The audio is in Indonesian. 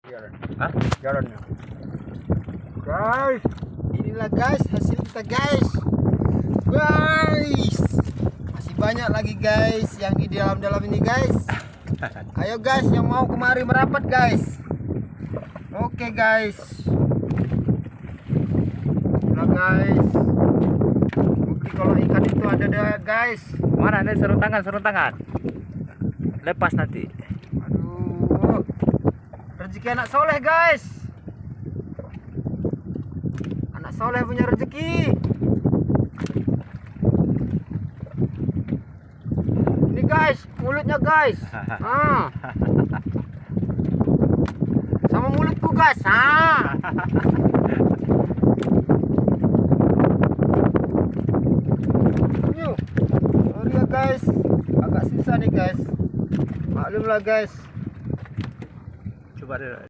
Hah? Jalannya. Guys, inilah guys hasil kita guys. Guys, masih banyak lagi guys yang di dalam ini guys. Ayo guys yang mau kemari merapat guys. Oke guys. Nah guys. Oke, kalau ikan itu ada deh guys. Mana nih sarung tangan? Lepas nanti. Aduh. Rezeki anak soleh guys. Anak soleh punya rezeki. Ini guys, mulutnya guys. Sama mulutku guys. Yuk. Sorry ya guys. Agak susah nih guys. Maklumlah guys. Coba deh.